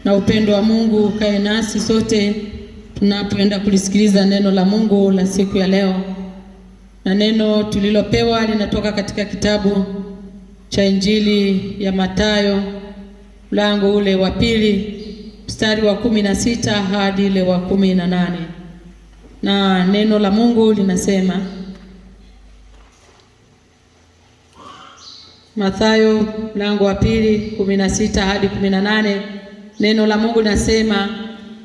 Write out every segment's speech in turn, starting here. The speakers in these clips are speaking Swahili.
na upendo wa Mungu ukae nasi sote tunapoenda kulisikiliza neno la Mungu la siku ya leo. Na neno tulilopewa linatoka katika kitabu cha Injili ya Mathayo mlango ule wa 2 mstari wa 16 hadi ile wa 18. Na neno la Mungu linasema, Mathayo mlango wa 2 16 hadi 18. Neno la Mungu linasema,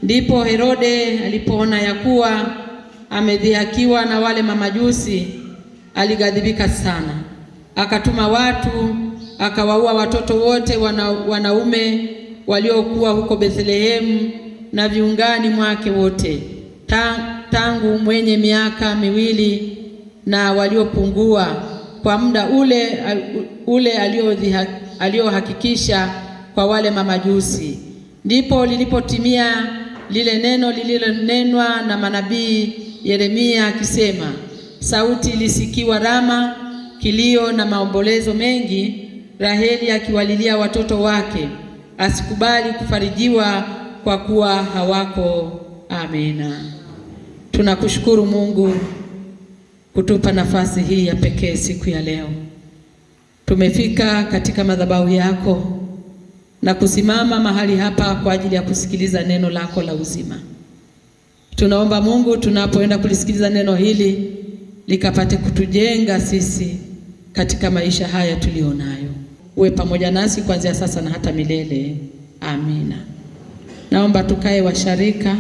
ndipo Herode alipoona ya kuwa amedhihakiwa na wale mamajusi, alighadhibika sana. Akatuma watu, akawaua watoto wote wanaume waliokuwa huko Bethlehemu na viungani mwake wote, tangu mwenye miaka 2 na waliopungua, kwa muda ule aliohakikisha kwa wale mamajusi. Ndipo lilipotimia lile neno lililonenwa na manabii Yeremia akisema, sauti ilisikiwa Rama, kilio na maombolezo mengi, Raheli akiwalilia watoto wake, asikubali kufarijiwa kwa kuwa hawako. Amina. Tunakushukuru Mungu kutupa nafasi hii ya pekee siku ya leo. Tumefika katika madhabahu yako na kusimama mahali hapa kwa ajili ya kusikiliza neno lako la uzima. Tunaomba Mungu, tunapoenda kulisikiliza neno hili likapate kutujenga sisi katika maisha haya tulionayo. uwe pamoja nasi kuanzia sasa na hata milele. Amina. Naomba tukae washarika.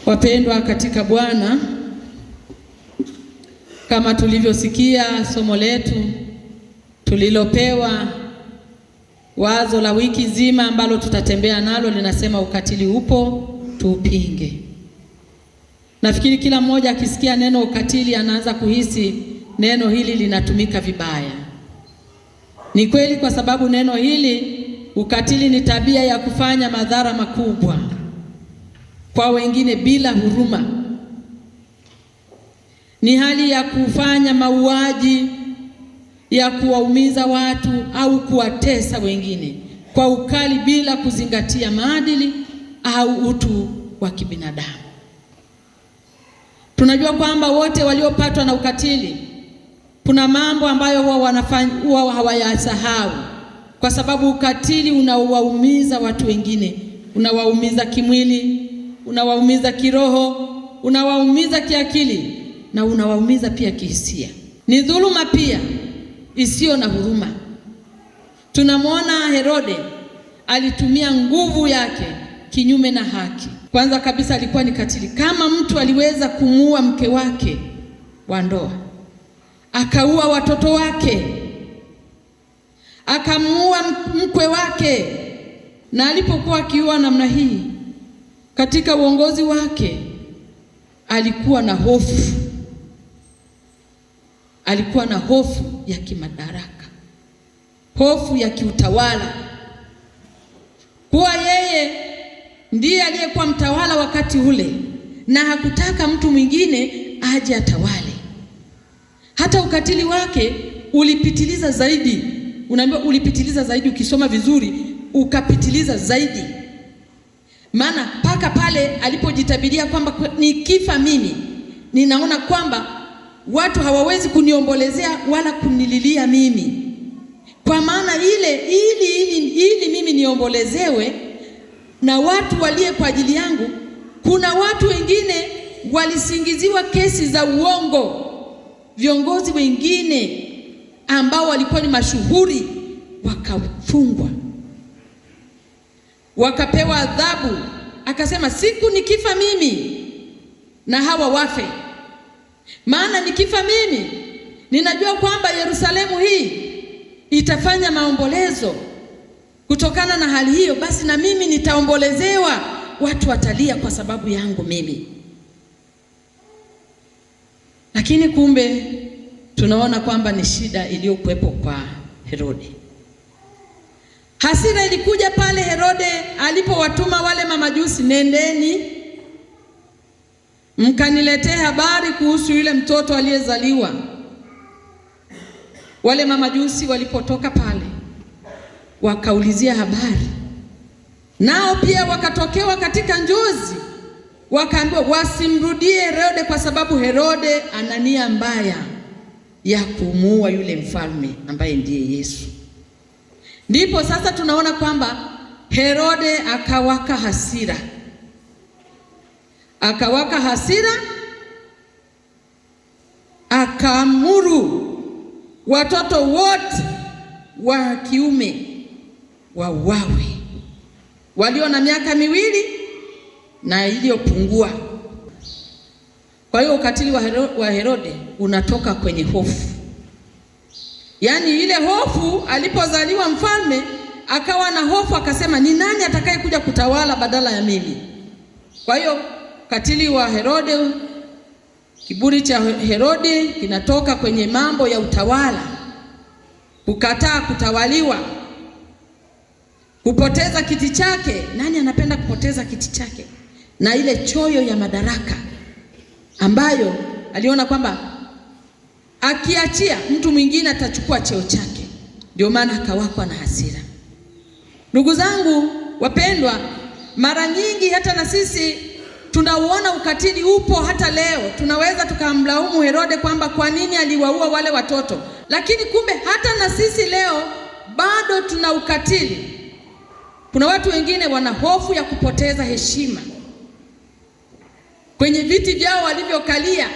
Wapendwa katika Bwana, kama tulivyosikia somo letu tulilopewa, wazo la wiki nzima ambalo tutatembea nalo linasema ukatili upo, tuupinge. Nafikiri kila mmoja akisikia neno ukatili anaanza kuhisi neno hili linatumika vibaya. Ni kweli, kwa sababu neno hili ukatili ni tabia ya kufanya madhara makubwa kwa wengine bila huruma. Ni hali ya kufanya mauaji, ya kuwaumiza watu au kuwatesa wengine kwa ukali bila kuzingatia maadili au utu wa kibinadamu. Tunajua kwamba wote waliopatwa na ukatili kuna mambo ambayo huwa hawayasahau, kwa sababu ukatili unawaumiza watu wengine. Unawaumiza kimwili, unawaumiza kiroho, unawaumiza kiakili na unawaumiza pia kihisia. Ni dhuluma pia isiyo na huruma. Tunamwona Herode alitumia nguvu yake kinyume na haki. Kwanza kabisa alikuwa ni katili. Kama mtu aliweza kumuua mke wake wa ndoa, akaua watoto wake, akamuua mkwe wake, na alipokuwa akiua namna hii katika uongozi wake alikuwa na hofu. Alikuwa na hofu ya kimadaraka, hofu ya kiutawala, kuwa yeye ndiye aliyekuwa mtawala wakati ule na hakutaka mtu mwingine aje atawale. Hata ukatili wake ulipitiliza zaidi. Unaambiwa ulipitiliza zaidi, ukisoma vizuri ukapitiliza zaidi. Maana mpaka pale alipojitabiria kwamba nikifa mimi ninaona kwamba watu hawawezi kuniombolezea wala kunililia mimi, kwa maana ili mimi niombolezewe na watu walie kwa ajili yangu. Kuna watu wengine walisingiziwa kesi za uongo, viongozi wengine ambao walikuwa ni mashuhuri wakafungwa, wakapewa adhabu. Akasema siku nikifa mimi na hawa wafe, maana nikifa mimi ninajua kwamba Yerusalemu hii itafanya maombolezo. Kutokana na hali hiyo, basi na mimi nitaombolezewa, watu watalia kwa sababu yangu mimi. Lakini kumbe tunaona kwamba ni shida iliyokuwepo kwa Herode. Hasira ilikuja pale Herode alipowatuma wale mamajusi, nendeni mkaniletee habari kuhusu yule mtoto aliyezaliwa. Wale mamajusi walipotoka pale wakaulizia habari, nao pia wakatokewa katika njozi, wakaambiwa wasimrudie Herode kwa sababu Herode ana nia mbaya ya kumuua yule mfalme ambaye ndiye Yesu. Ndipo sasa tunaona kwamba Herode akawaka hasira. Akawaka hasira, akaamuru watoto wote wa kiume wauawe, walio na miaka miwili na iliyopungua. Kwa hiyo ukatili wa Herode unatoka kwenye hofu. Yaani ile hofu, alipozaliwa mfalme akawa na hofu, akasema ni nani atakaye kuja kutawala badala ya mimi? Kwa hiyo ukatili wa Herode, kiburi cha Herode kinatoka kwenye mambo ya utawala, kukataa kutawaliwa, kupoteza kiti chake. Nani anapenda kupoteza kiti chake? Na ile choyo ya madaraka ambayo aliona kwamba akiachia mtu mwingine atachukua cheo chake. Ndio maana akawakwa na hasira. Ndugu zangu wapendwa, mara nyingi hata na sisi tunauona ukatili upo hata leo. Tunaweza tukamlaumu Herode kwamba kwa nini aliwaua wale watoto, lakini kumbe hata na sisi leo bado tuna ukatili. Kuna watu wengine wana hofu ya kupoteza heshima kwenye viti vyao walivyokalia,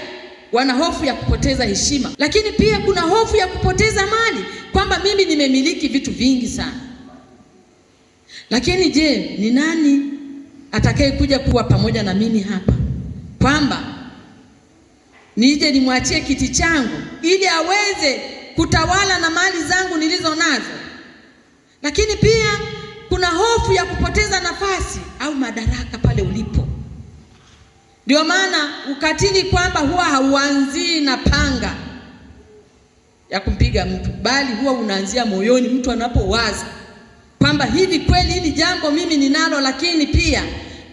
wana hofu ya kupoteza heshima, lakini pia kuna hofu ya kupoteza mali, kwamba mimi nimemiliki vitu vingi sana. Lakini je, ni nani atakaye kuja kuwa pamoja na mimi hapa, kwamba nije nimwachie kiti changu ili aweze kutawala na mali zangu nilizo nazo? Lakini pia kuna hofu ya kupoteza nafasi au madaraka pale ulipo. Ndio maana ukatili kwamba huwa hauanzii na panga ya kumpiga mtu, bali huwa unaanzia moyoni, mtu anapowaza kwamba hivi kweli hili jambo mimi ninalo, lakini pia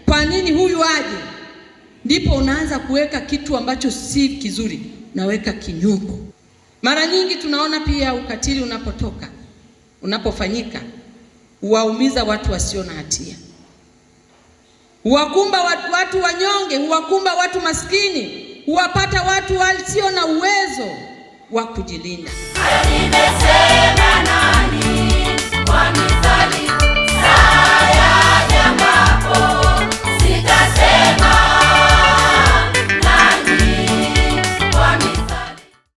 kwa nini huyu aje? Ndipo unaanza kuweka kitu ambacho si kizuri, unaweka kinyuko. Mara nyingi tunaona pia ukatili unapofanyika huwaumiza watu wasio na hatia, huwakumba watu wanyonge, huwakumba watu maskini, huwapata watu wasio na uwezo wa kujilinda. Nimesema nani?